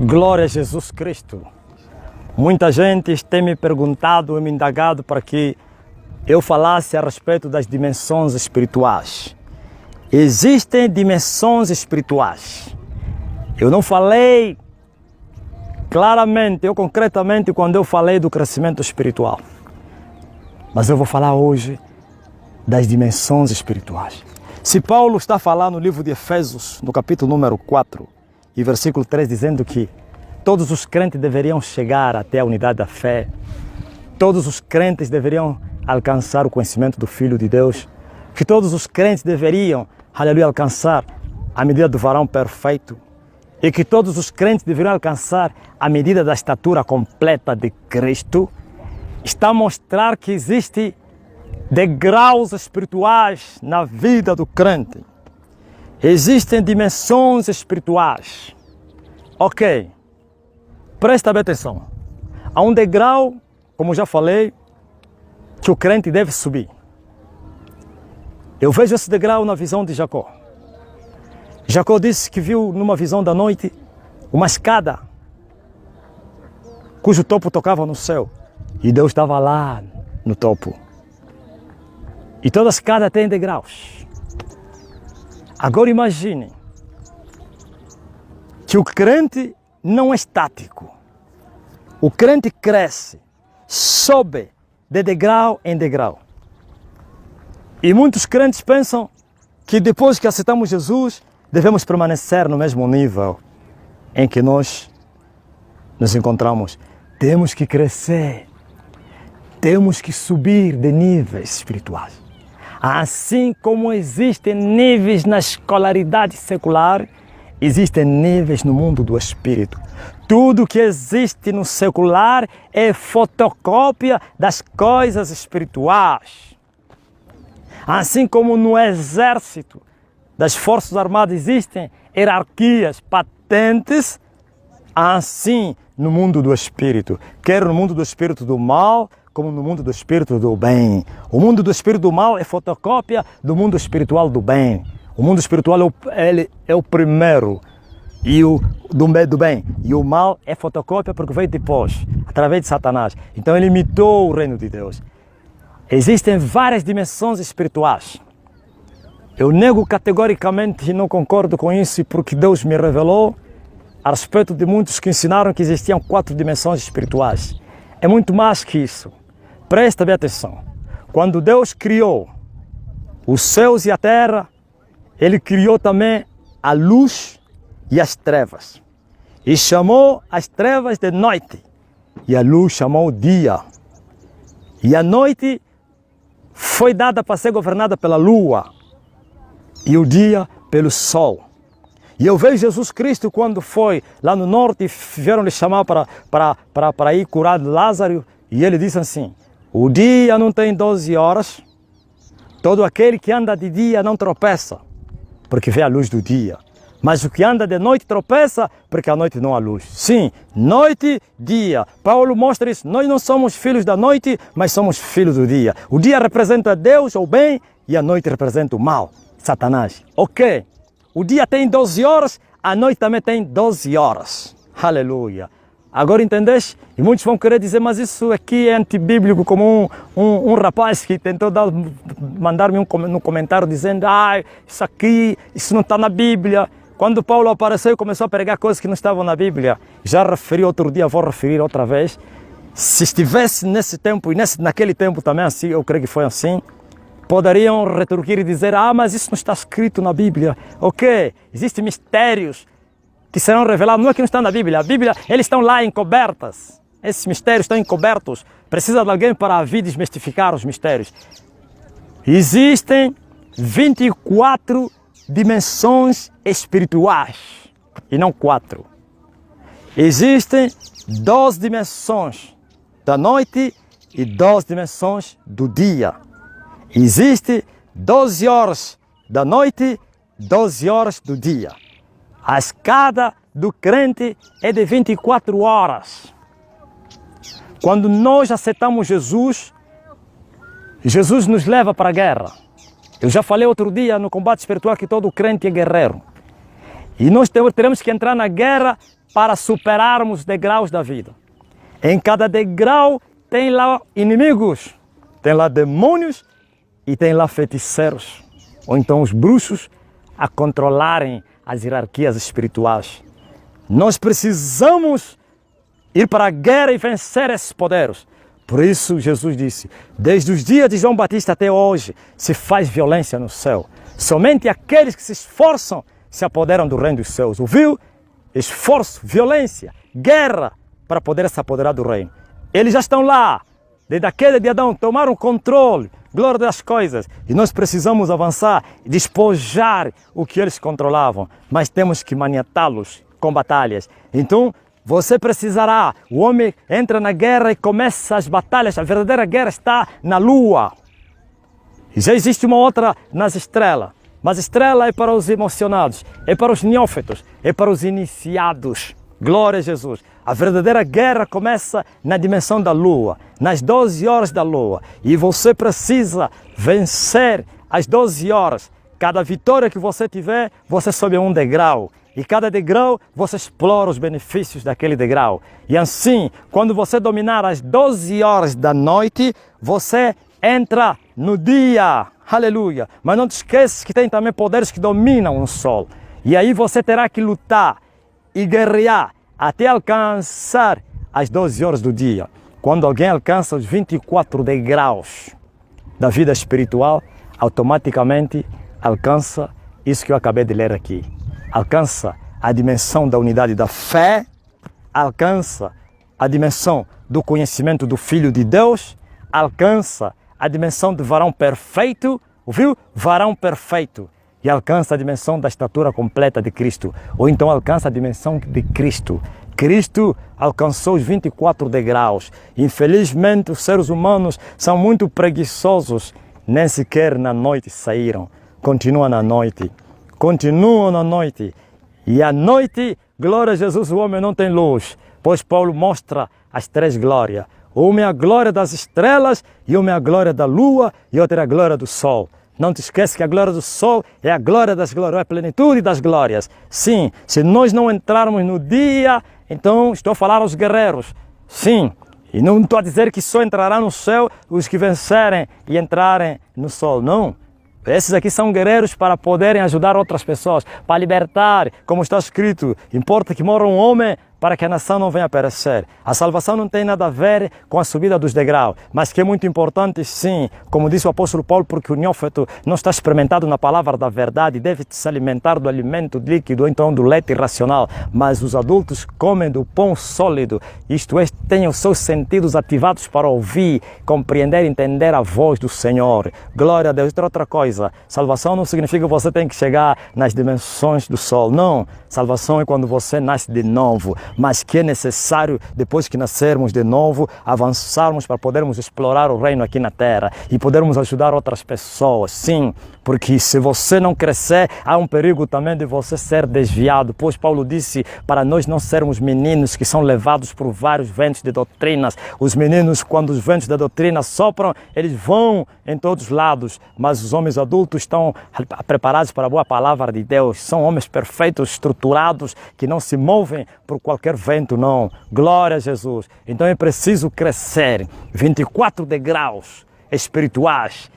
Glória a Jesus Cristo. Muita gente tem me perguntado e me indagado para que eu falasse a respeito das dimensões espirituais. Existem dimensões espirituais. Eu não falei claramente, concretamente, quando eu falei do crescimento espiritual. Mas eu vou falar hoje das dimensões espirituais. Se Paulo está falando no livro de Efésios, no capítulo número 4, e versículo 3, dizendo que todos os crentes deveriam chegar até a unidade da fé, todos os crentes deveriam alcançar o conhecimento do Filho de Deus, que todos os crentes deveriam, aleluia, alcançar a medida do varão perfeito, e que todos os crentes deveriam alcançar a medida da estatura completa de Cristo, está a mostrar que existe degraus espirituais na vida do crente. Existem dimensões espirituais. Ok, presta bem atenção. Há um degrau, como já falei, que o crente deve subir. Eu vejo esse degrau na visão de Jacó. Jacó disse que viu numa visão da noite uma escada cujo topo tocava no céu e Deus estava lá no topo. E toda escada tem degraus. Agora imagine que o crente não é estático. O crente cresce, sobe de degrau em degrau. E muitos crentes pensam que depois que aceitamos Jesus, devemos permanecer no mesmo nível em que nós nos encontramos. Temos que crescer, temos que subir de níveis espirituais. Assim como existem níveis na escolaridade secular, existem níveis no mundo do espírito. Tudo que existe no secular é fotocópia das coisas espirituais. Assim como no exército das Forças Armadas existem hierarquias patentes, assim no mundo do espírito, quer no mundo do espírito do mal, como no mundo do espírito do bem. O mundo do espírito do mal é fotocópia do mundo espiritual do bem. O mundo espiritual é o primeiro e o do bem. E o mal é fotocópia porque veio depois, através de Satanás. Então ele imitou o reino de Deus. Existem várias dimensões espirituais. Eu nego categoricamente e não concordo com isso porque Deus me revelou a respeito de muitos que ensinaram que existiam 4 dimensões espirituais. É muito mais que isso. Presta bem atenção. Quando Deus criou os céus e a terra, Ele criou também a luz e as trevas. E chamou as trevas de noite. E a luz chamou o dia. E a noite foi dada para ser governada pela lua. E o dia pelo sol. E eu vejo Jesus Cristo quando foi lá no norte e vieram lhe chamar para ir curar Lázaro. E ele disse assim: o dia não tem 12 horas, todo aquele que anda de dia não tropeça, porque vê a luz do dia. Mas o que anda de noite tropeça, porque à noite não há luz. Sim, noite, dia. Paulo mostra isso. Nós não somos filhos da noite, mas somos filhos do dia. O dia representa Deus, o bem, e a noite representa o mal, Satanás. Ok. O dia tem 12 horas, a noite também tem 12 horas. Aleluia. Agora entendeste? E muitos vão querer dizer, mas isso aqui é antibíblico, como um rapaz que tentou mandar-me um comentário dizendo, isso não está na Bíblia. Quando Paulo apareceu e começou a pregar coisas que não estavam na Bíblia, já referi outro dia, vou referir outra vez. Se estivesse nesse tempo e naquele tempo também assim, eu creio que foi assim, poderiam retorquir e dizer, mas isso não está escrito na Bíblia. Ok, existem mistérios que serão revelados, não é que não está na Bíblia. A Bíblia, eles estão lá encobertas. Esses mistérios estão encobertos. Precisa de alguém para vir desmistificar os mistérios. Existem 24 dimensões espirituais, e não 4. Existem 12 dimensões da noite e 12 dimensões do dia. Existe 12 horas da noite, 12 horas do dia. A escada do crente é de 24 horas. Quando nós aceitamos Jesus, Jesus nos leva para a guerra. Eu já falei outro dia no combate espiritual que todo crente é guerreiro. E nós teremos que entrar na guerra para superarmos os degraus da vida. Em cada degrau tem lá inimigos, tem lá demônios e tem lá feiticeiros, ou então os bruxos a controlarem as hierarquias espirituais. Nós precisamos ir para a guerra e vencer esses poderes. Por isso Jesus disse, desde os dias de João Batista até hoje, se faz violência no céu. Somente aqueles que se esforçam se apoderam do reino dos céus. Ouviu? Esforço, violência, guerra para poder se apoderar do reino. Eles já estão lá, desde a queda de Adão, tomaram controle, glória das coisas. E nós precisamos avançar e despojar o que eles controlavam. Mas temos que maniatá-los com batalhas. Então, você precisará, o homem entra na guerra e começa as batalhas. A verdadeira guerra está na lua. E já existe uma outra nas estrelas. Mas a estrela é para os emocionados, é para os neófitos, é para os iniciados. Glória a Jesus. A verdadeira guerra começa na dimensão da lua, nas 12 horas da lua. E você precisa vencer as 12 horas. Cada vitória que você tiver, você sobe um degrau. E cada degrau, você explora os benefícios daquele degrau. E assim, quando você dominar as 12 horas da noite, você entra no dia. Aleluia. Mas não te esqueças que tem também poderes que dominam o sol. E aí você terá que lutar e guerrear até alcançar as 12 horas do dia. Quando alguém alcança os 24 degraus da vida espiritual, automaticamente alcança isso que eu acabei de ler aqui. Alcança a dimensão da unidade da fé, alcança a dimensão do conhecimento do Filho de Deus, alcança a dimensão do varão perfeito, ouviu? Varão perfeito. E alcança a dimensão da estatura completa de Cristo. Ou então alcança a dimensão de Cristo. Cristo alcançou os 24 degraus. Infelizmente, os seres humanos são muito preguiçosos. Nem sequer na noite saíram. Continuam na noite. Continuam na noite. E à noite, glória a Jesus, o homem não tem luz. Pois Paulo mostra as três glórias. Uma é a glória das estrelas, e uma é a glória da lua, e outra é a glória do sol. Não te esqueça que a glória do sol é a glória das glórias, é a plenitude das glórias. Sim, se nós não entrarmos no dia, então estou a falar aos guerreiros. Sim, e não estou a dizer que só entrará no céu os que vencerem e entrarem no sol, não. Esses aqui são guerreiros para poderem ajudar outras pessoas, para libertar, como está escrito, importa que morra um homem para que a nação não venha a perecer. A salvação não tem nada a ver com a subida dos degraus, mas que é muito importante sim, como disse o apóstolo Paulo, porque o neófito não está experimentado na palavra da verdade, deve se alimentar do alimento líquido, ou então do leite racional, mas os adultos comem do pão sólido, isto é, têm os seus sentidos ativados para ouvir, compreender, entender a voz do Senhor. Glória a Deus. Outra coisa, salvação não significa que você tem que chegar nas dimensões do sol, não. Salvação é quando você nasce de novo, mas que é necessário, depois que nascermos de novo, avançarmos para podermos explorar o reino aqui na terra e podermos ajudar outras pessoas, sim, porque se você não crescer, há um perigo também de você ser desviado, pois Paulo disse para nós não sermos meninos que são levados por vários ventos de doutrinas. Os meninos, quando os ventos da doutrina sopram, eles vão em todos os lados, mas os homens adultos estão preparados para a boa palavra de Deus, são homens perfeitos, estruturados, que não se movem por qualquer vento, não. Glória a Jesus. Então é preciso crescer. 24 degraus espirituais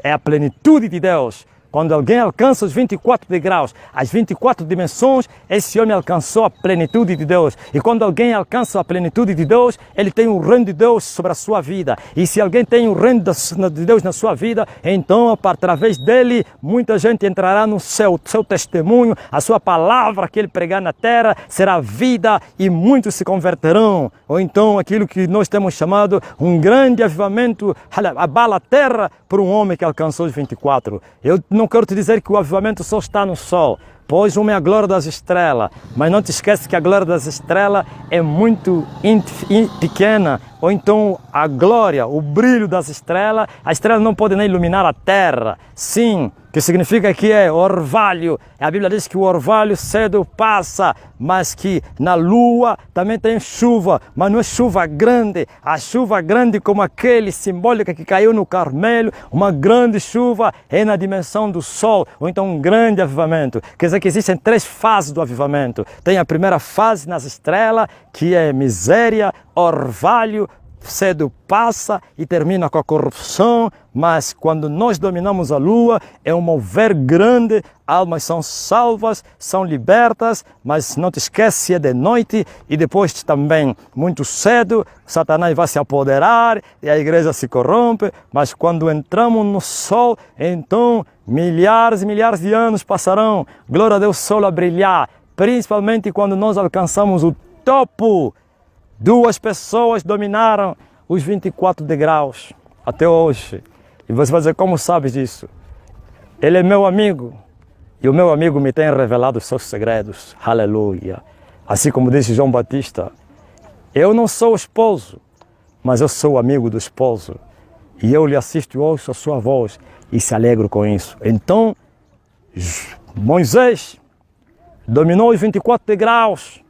é a plenitude de Deus. Quando alguém alcança os 24 degraus, as 24 dimensões, esse homem alcançou a plenitude de Deus. E quando alguém alcança a plenitude de Deus, ele tem o reino de Deus sobre a sua vida. E se alguém tem o reino de Deus na sua vida, então, através dele, muita gente entrará no seu testemunho, a sua palavra que ele pregar na terra será vida e muitos se converterão. Ou então, aquilo que nós temos chamado um grande avivamento, abala a terra por um homem que alcançou os 24. Eu não quero te dizer que o avivamento só está no sol, pois uma é a glória das estrelas, mas não te esqueça que a glória das estrelas é muito pequena, ou então a glória, o brilho das estrelas, a estrela não pode nem iluminar a terra. Sim, que significa que é orvalho. A Bíblia diz que o orvalho cedo passa, mas que na lua também tem chuva, mas não é chuva grande. A chuva grande como aquele simbólica que caiu no Carmelo, uma grande chuva é na dimensão do sol, ou então um grande avivamento. Quer dizer que existem 3 fases do avivamento. Tem a primeira fase nas estrelas, que é miséria, orvalho, cedo passa e termina com a corrupção, mas quando nós dominamos a lua, é um mover grande, almas são salvas, são libertas, mas não te esquece, é de noite e depois também, muito cedo, Satanás vai se apoderar e a igreja se corrompe, mas quando entramos no sol, então milhares e milhares de anos passarão, glória a Deus, o sol a brilhar, principalmente quando nós alcançamos o topo. 2 pessoas dominaram os 24 degraus até hoje. E você vai dizer, como sabes disso? Ele é meu amigo. E o meu amigo me tem revelado os seus segredos. Aleluia. Assim como disse João Batista, eu não sou o esposo, mas eu sou amigo do esposo. E eu lhe assisto e ouço a sua voz e se alegro com isso. Então, Moisés dominou os 24 degraus.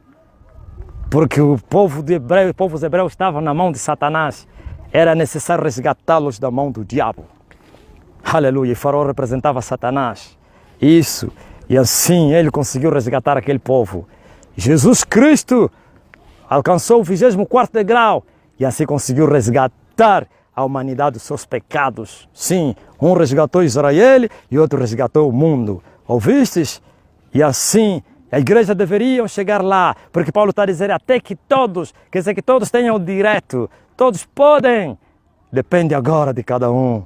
Porque o povo de Hebreu, o povo hebreu estava na mão de Satanás. Era necessário resgatá-los da mão do diabo. Aleluia. E Faraó representava Satanás. Isso. E assim ele conseguiu resgatar aquele povo. Jesus Cristo alcançou o 24º degrau. E assim conseguiu resgatar a humanidade dos seus pecados. Sim, um resgatou Israel e outro resgatou o mundo. Ouvistes? E assim a igreja deveria chegar lá, porque Paulo está a dizer até que todos, quer dizer que todos tenham o direito, todos podem, depende agora de cada um.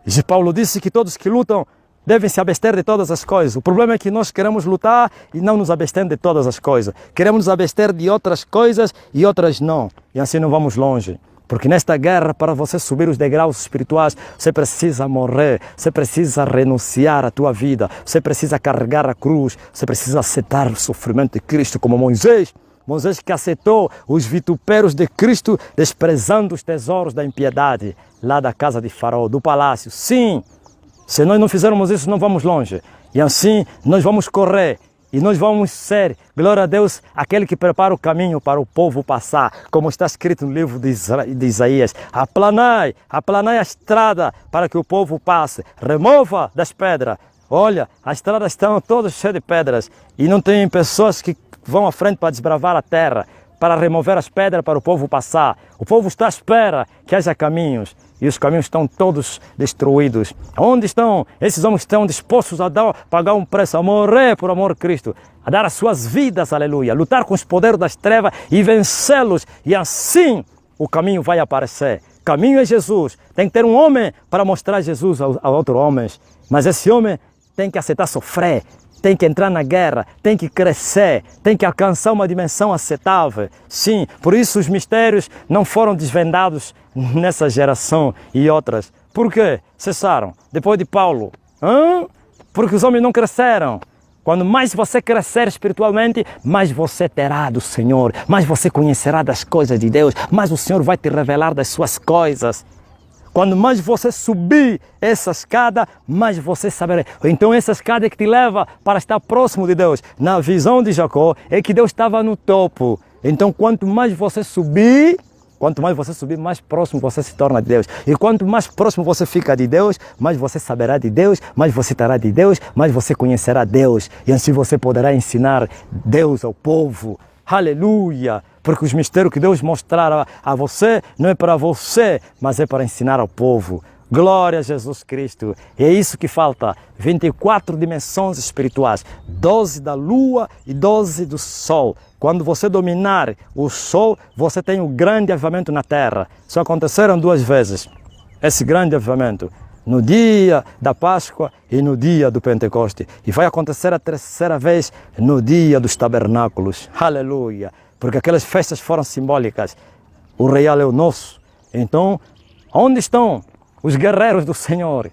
E Paulo disse que todos que lutam devem se abster de todas as coisas. O problema é que nós queremos lutar e não nos abster de todas as coisas. Queremos nos abster de outras coisas e outras não. E assim não vamos longe. Porque nesta guerra, para você subir os degraus espirituais, você precisa morrer, você precisa renunciar à tua vida, você precisa carregar a cruz, você precisa aceitar o sofrimento de Cristo, como Moisés. Moisés que aceitou os vitupérios de Cristo, desprezando os tesouros da impiedade, lá da casa de Faraó, do palácio. Sim, se nós não fizermos isso, não vamos longe. E assim, nós vamos correr. E nós vamos ser, glória a Deus, aquele que prepara o caminho para o povo passar, como está escrito no livro de Isaías. Aplanai a estrada para que o povo passe. Remova das pedras. Olha, as estradas estão todas cheias de pedras e não tem pessoas que vão à frente para desbravar a terra, para remover as pedras para o povo passar. O povo está à espera que haja caminhos. E os caminhos estão todos destruídos. Onde estão? Esses homens estão dispostos a pagar um preço, a morrer por amor de Cristo, a dar as suas vidas, aleluia, lutar com os poderes das trevas e vencê-los. E assim o caminho vai aparecer. Caminho é Jesus. Tem que ter um homem para mostrar Jesus a outros homens. Mas esse homem tem que aceitar sofrer, tem que entrar na guerra, tem que crescer, tem que alcançar uma dimensão aceitável. Sim, por isso os mistérios não foram desvendados nessa geração e outras. Por quê? Cessaram. Depois de Paulo. Porque os homens não cresceram. Quando mais você crescer espiritualmente, mais você terá do Senhor, mais você conhecerá das coisas de Deus, mais o Senhor vai te revelar das suas coisas. Quando mais você subir essa escada, mais você saberá. Então essa escada é que te leva para estar próximo de Deus. Na visão de Jacó é que Deus estava no topo. Então quanto mais você subir, mais próximo você se torna de Deus. E quanto mais próximo você fica de Deus, mais você saberá de Deus, mais você terá de Deus, mais você conhecerá Deus. E assim você poderá ensinar Deus ao povo. Aleluia! Porque os mistérios que Deus mostrará a você não é para você, mas é para ensinar ao povo. Glória a Jesus Cristo. E é isso que falta. 24 dimensões espirituais. 12 da lua e 12 do sol. Quando você dominar o sol, você tem um grande avivamento na terra. Só aconteceram 2 vezes esse grande avivamento. No dia da Páscoa e no dia do Pentecoste. E vai acontecer a 3ª vez no dia dos tabernáculos. Aleluia! Porque aquelas festas foram simbólicas. O real é o nosso. Então, onde estão os guerreiros do Senhor?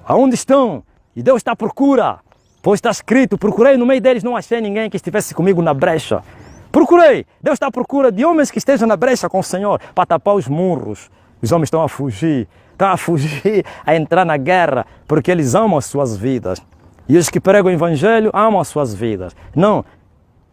Aonde estão? E Deus está à procura. Pois está escrito, procurei no meio deles, não achei ninguém que estivesse comigo na brecha. Procurei. Deus está à procura de homens que estejam na brecha com o Senhor para tapar os murros. Os homens estão a fugir. estão a fugir, a entrar na guerra, porque eles amam as suas vidas. E os que pregam o Evangelho amam as suas vidas. Não,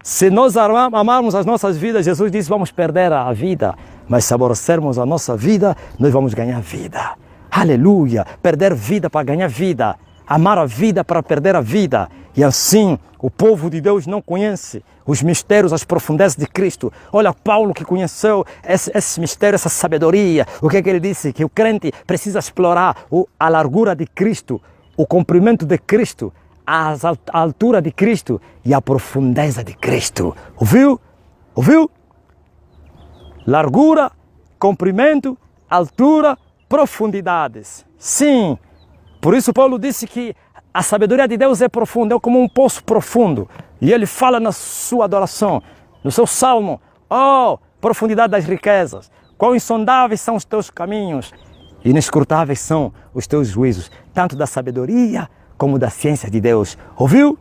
se nós amarmos as nossas vidas, Jesus disse, vamos perder a vida. Mas se aborrecermos a nossa vida, nós vamos ganhar vida. Aleluia! Perder vida para ganhar vida. Amar a vida para perder a vida. E assim, o povo de Deus não conhece os mistérios, as profundezas de Cristo. Olha, Paulo que conheceu esse mistério, essa sabedoria. O que é que ele disse? Que o crente precisa explorar a largura de Cristo, o comprimento de Cristo, a altura de Cristo e a profundeza de Cristo. Ouviu? Ouviu? Largura, comprimento, altura, profundidades. Sim, por isso Paulo disse que a sabedoria de Deus é profunda, é como um poço profundo. E ele fala na sua adoração, no seu salmo, oh, profundidade das riquezas, quão insondáveis são os teus caminhos, inescrutáveis são os teus juízos, tanto da sabedoria como da ciência de Deus. Ouviu?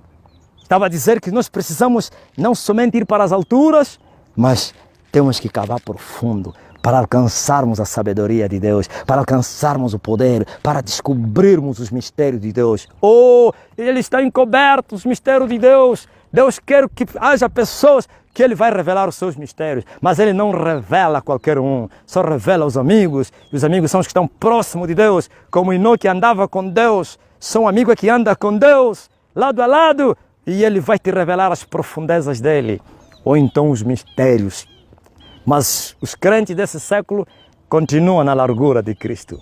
Estava a dizer que nós precisamos não somente ir para as alturas, mas temos que cavar profundo para alcançarmos a sabedoria de Deus, para alcançarmos o poder, para descobrirmos os mistérios de Deus. Oh, ele está encoberto, os mistérios de Deus. Deus quer que haja pessoas que Ele vai revelar os seus mistérios, mas Ele não revela a qualquer um, só revela aos amigos, e os amigos são os que estão próximos de Deus, como Enoque andava com Deus, são amigos que andam com Deus, lado a lado, e Ele vai te revelar as profundezas dEle, ou então os mistérios. Mas os crentes desse século continuam na largura de Cristo.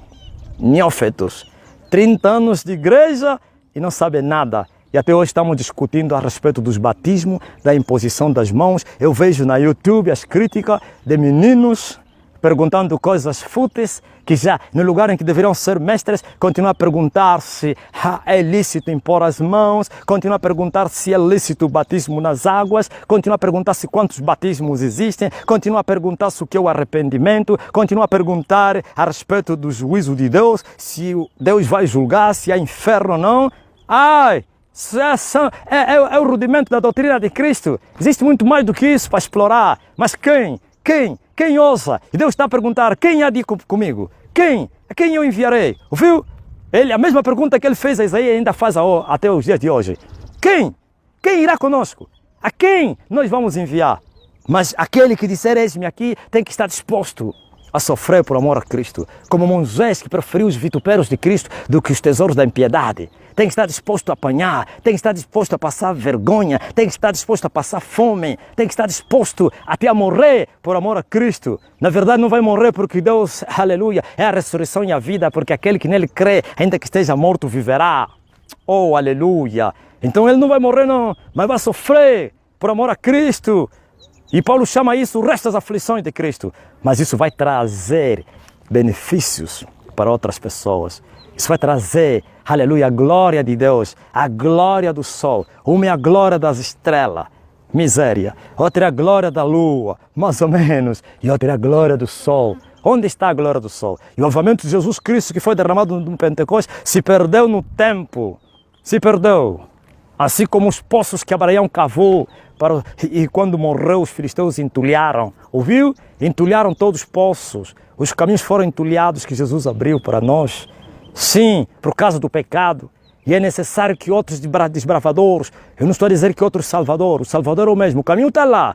Neófitos, 30 anos de igreja e não sabem nada. E até hoje estamos discutindo a respeito dos batismos, da imposição das mãos. Eu vejo na YouTube as críticas de meninos perguntando coisas fúteis, que já no lugar em que deveriam ser mestres, continuam a perguntar se é lícito impor as mãos, continuam a perguntar se é lícito o batismo nas águas, continuam a perguntar se quantos batismos existem, continuam a perguntar se o que é o arrependimento, continuam a perguntar a respeito do juízo de Deus, se Deus vai julgar, se há inferno ou não. Ai! É o rudimento da doutrina de Cristo. Existe muito mais do que isso para explorar. Mas quem ousa? E Deus está a perguntar, quem há de ir comigo? Quem? A quem eu enviarei? Ouviu? A mesma pergunta que ele fez a Isaías ainda faz até os dias de hoje. Quem? Quem irá conosco? A quem nós vamos enviar? Mas aquele que disser, eis-me aqui, tem que estar disposto a sofrer por amor a Cristo, como Moisés que preferiu os vituperos de Cristo do que os tesouros da impiedade. Tem que estar disposto a apanhar, tem que estar disposto a passar vergonha, tem que estar disposto a passar fome, tem que estar disposto até a morrer por amor a Cristo. Na verdade não vai morrer porque Deus, aleluia, é a ressurreição e a vida, porque aquele que nele crê, ainda que esteja morto, viverá. Oh, aleluia! Então ele não vai morrer não, mas vai sofrer por amor a Cristo. E Paulo chama isso o resto das aflições de Cristo. Mas isso vai trazer benefícios para outras pessoas. Isso vai trazer, aleluia, a glória de Deus, a glória do sol. Uma é a glória das estrelas, miséria. Outra é a glória da lua, mais ou menos. E outra é a glória do sol. Onde está a glória do sol? E o avivamento de Jesus Cristo que foi derramado no Pentecostes se perdeu no tempo. Se perdeu. Assim como os poços que Abraão cavou, e quando morreu os filisteus entulharam. Ouviu? Entulharam todos os poços. Os caminhos foram entulhados que Jesus abriu para nós. Sim, por causa do pecado. E é necessário que outros desbravadores, eu não estou a dizer que outros salvadores, o Salvador é o mesmo, o caminho está lá.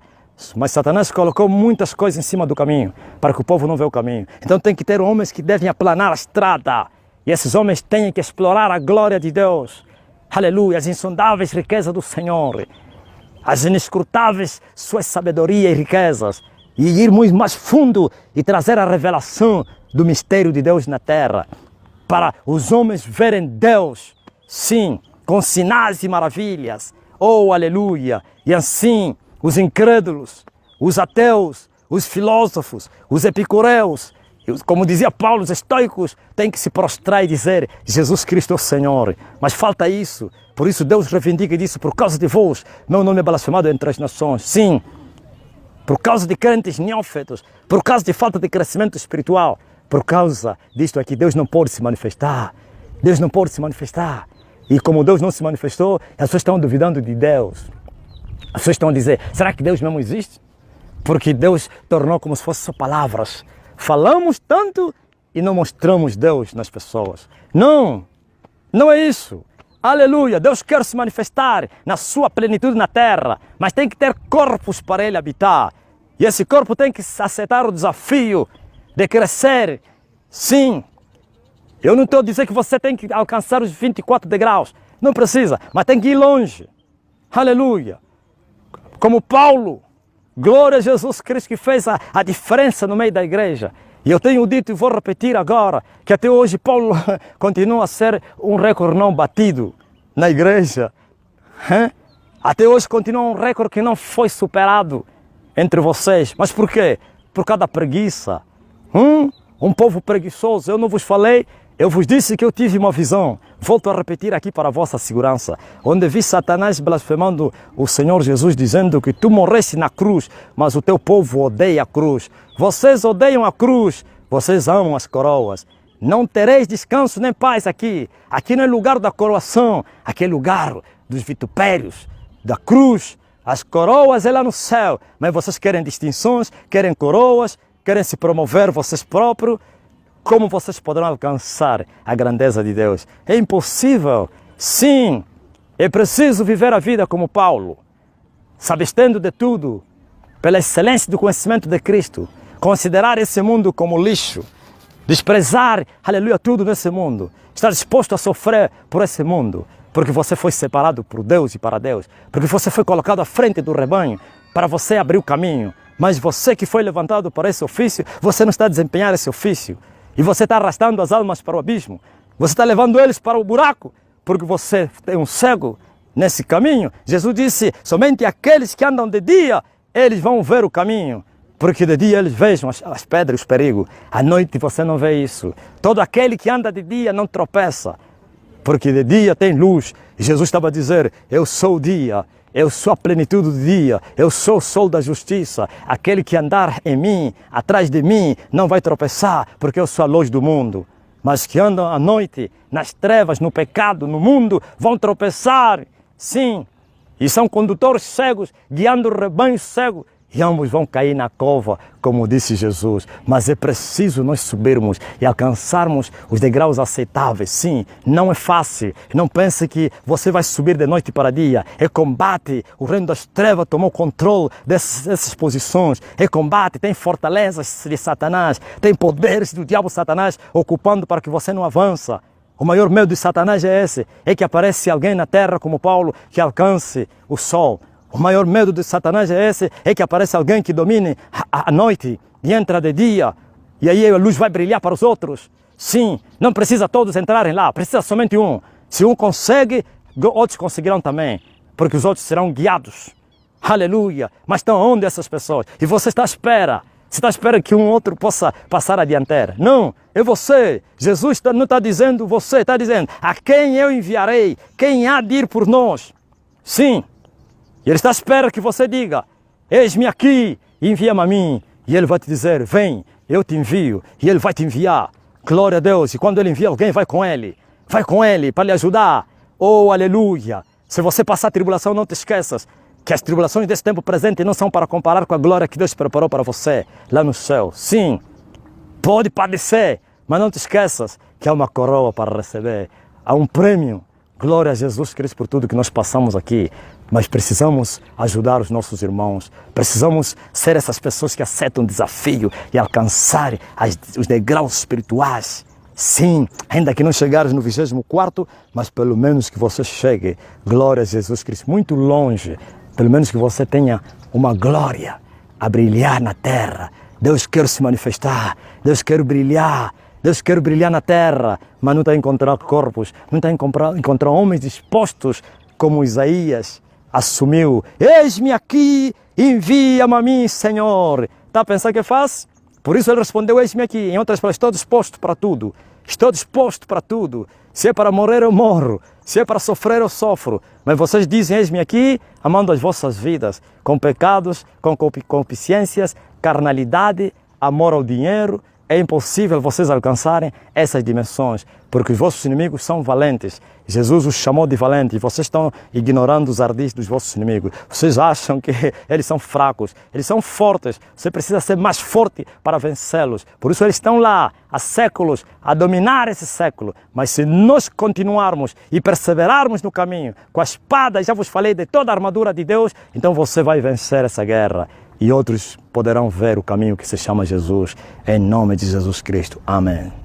Mas Satanás colocou muitas coisas em cima do caminho, para que o povo não veja o caminho. Então tem que ter homens que devem aplanar a estrada. E esses homens têm que explorar a glória de Deus. Aleluia, as insondáveis riquezas do Senhor. As inescrutáveis suas sabedoria e riquezas. E ir muito mais fundo e trazer a revelação do mistério de Deus na terra. Para os homens verem Deus, sim, com sinais e maravilhas. Oh, aleluia! E assim, os incrédulos, os ateus, os filósofos, os epicureus, como dizia Paulo, os estoicos, têm que se prostrar e dizer, Jesus Cristo é o Senhor. Mas falta isso. Por isso Deus reivindica e diz, por causa de vós, meu nome é blasfemado entre as nações. Sim, por causa de crentes neófitos, por causa de falta de crescimento espiritual, por causa disto aqui, Deus não pode se manifestar. Deus não pode se manifestar. E como Deus não se manifestou, as pessoas estão duvidando de Deus. As pessoas estão a dizer, será que Deus mesmo existe? Porque Deus tornou como se fossem só palavras. Falamos tanto e não mostramos Deus nas pessoas. Não, não é isso. Aleluia, Deus quer se manifestar na sua plenitude na terra, mas tem que ter corpos para Ele habitar. E esse corpo tem que aceitar o desafio de crescer. Sim, eu não estou dizendo que você tem que alcançar os 24 degraus. Não precisa, mas tem que ir longe. Aleluia. Como Paulo, glória a Jesus Cristo que fez a diferença no meio da igreja. E eu tenho dito e vou repetir agora, que até hoje Paulo continua a ser um recorde não batido na igreja. Até hoje continua um recorde que não foi superado entre vocês. Mas por quê? Por causa da preguiça. Um povo preguiçoso. Eu não vos falei, eu vos disse que eu tive uma visão. Volto a repetir aqui para a vossa segurança. Onde vi Satanás blasfemando o Senhor Jesus, dizendo que tu morreste na cruz, mas o teu povo odeia a cruz. Vocês odeiam a cruz, vocês amam as coroas. Não tereis descanso nem paz aqui. Aqui não é lugar da coroação, aqui é lugar dos vitupérios, da cruz. As coroas é lá no céu, mas vocês querem distinções, querem coroas, querem se promover vocês próprios. Como vocês poderão alcançar a grandeza de Deus? É impossível. Sim, é preciso viver a vida como Paulo, se abstendo de tudo, pela excelência do conhecimento de Cristo, considerar esse mundo como lixo, desprezar, aleluia, tudo nesse mundo, estar disposto a sofrer por esse mundo, porque você foi separado por Deus e para Deus, porque você foi colocado à frente do rebanho para você abrir o caminho, mas você que foi levantado para esse ofício, você não está a desempenhar esse ofício. E você está arrastando as almas para o abismo. Você está levando eles para o buraco, porque você tem um cego nesse caminho. Jesus disse, somente aqueles que andam de dia, eles vão ver o caminho. Porque de dia eles vejam as pedras e os perigos. À noite você não vê isso. Todo aquele que anda de dia não tropeça, porque de dia tem luz. E Jesus estava a dizer, eu sou o dia. Eu sou a plenitude do dia, eu sou o sol da justiça. Aquele que andar em mim, atrás de mim, não vai tropeçar, porque eu sou a luz do mundo. Mas que andam à noite, nas trevas, no pecado, no mundo, vão tropeçar. Sim, e são condutores cegos, guiando o rebanho cego. E ambos vão cair na cova, como disse Jesus. Mas é preciso nós subirmos e alcançarmos os degraus aceitáveis. Sim, não é fácil. Não pense que você vai subir de noite para dia. É combate. O reino das trevas tomou controle dessas posições. É combate. Tem fortalezas de Satanás. Tem poderes do diabo Satanás ocupando para que você não avança. O maior medo de Satanás é esse. É que aparece alguém na terra como Paulo que alcance o sol. O maior medo de Satanás é esse, é que apareça alguém que domine a noite e entra de dia. E aí a luz vai brilhar para os outros. Sim, não precisa todos entrarem lá, precisa somente um. Se um consegue, outros conseguirão também, porque os outros serão guiados. Aleluia! Mas estão onde essas pessoas? E você está à espera. Você está à espera que um outro possa passar a dianteira. Não, é você. Jesus não está dizendo você, está dizendo a quem eu enviarei, quem há de ir por nós. Sim. E Ele está à espera que você diga, eis-me aqui, envia-me a mim. E Ele vai te dizer, vem, eu te envio. E Ele vai te enviar. Glória a Deus. E quando Ele envia alguém, vai com Ele. Vai com Ele para lhe ajudar. Oh, aleluia. Se você passar tribulação, não te esqueças que as tribulações desse tempo presente não são para comparar com a glória que Deus preparou para você lá no céu. Sim, pode padecer, mas não te esqueças que há uma coroa para receber. Há um prêmio. Glória a Jesus Cristo por tudo que nós passamos aqui. Mas precisamos ajudar os nossos irmãos. Precisamos ser essas pessoas que aceitam o desafio e alcançar os degraus espirituais. Sim, ainda que não chegares no 24º, mas pelo menos que você chegue, glória a Jesus Cristo, muito longe. Pelo menos que você tenha uma glória a brilhar na terra. Deus quer se manifestar, Deus quer brilhar. Deus quer brilhar na terra, mas não está a encontrar corpos, não está a encontrar homens dispostos como Isaías assumiu. Eis-me aqui, envia-me a mim, Senhor. Está a pensar que faz? Por isso ele respondeu, eis-me aqui. Em outras palavras, estou disposto para tudo. Estou disposto para tudo. Se é para morrer, eu morro. Se é para sofrer, eu sofro. Mas vocês dizem, eis-me aqui, amando as vossas vidas, com pecados, com concupiscências, carnalidade, amor ao dinheiro, é impossível vocês alcançarem essas dimensões, porque os vossos inimigos são valentes. Jesus os chamou de valentes e vocês estão ignorando os ardis dos vossos inimigos. Vocês acham que eles são fracos, eles são fortes. Você precisa ser mais forte para vencê-los. Por isso eles estão lá há séculos a dominar esse século. Mas se nós continuarmos e perseverarmos no caminho com a espada, já vos falei de toda a armadura de Deus, então você vai vencer essa guerra. E outros poderão ver o caminho que se chama Jesus, em nome de Jesus Cristo. Amém.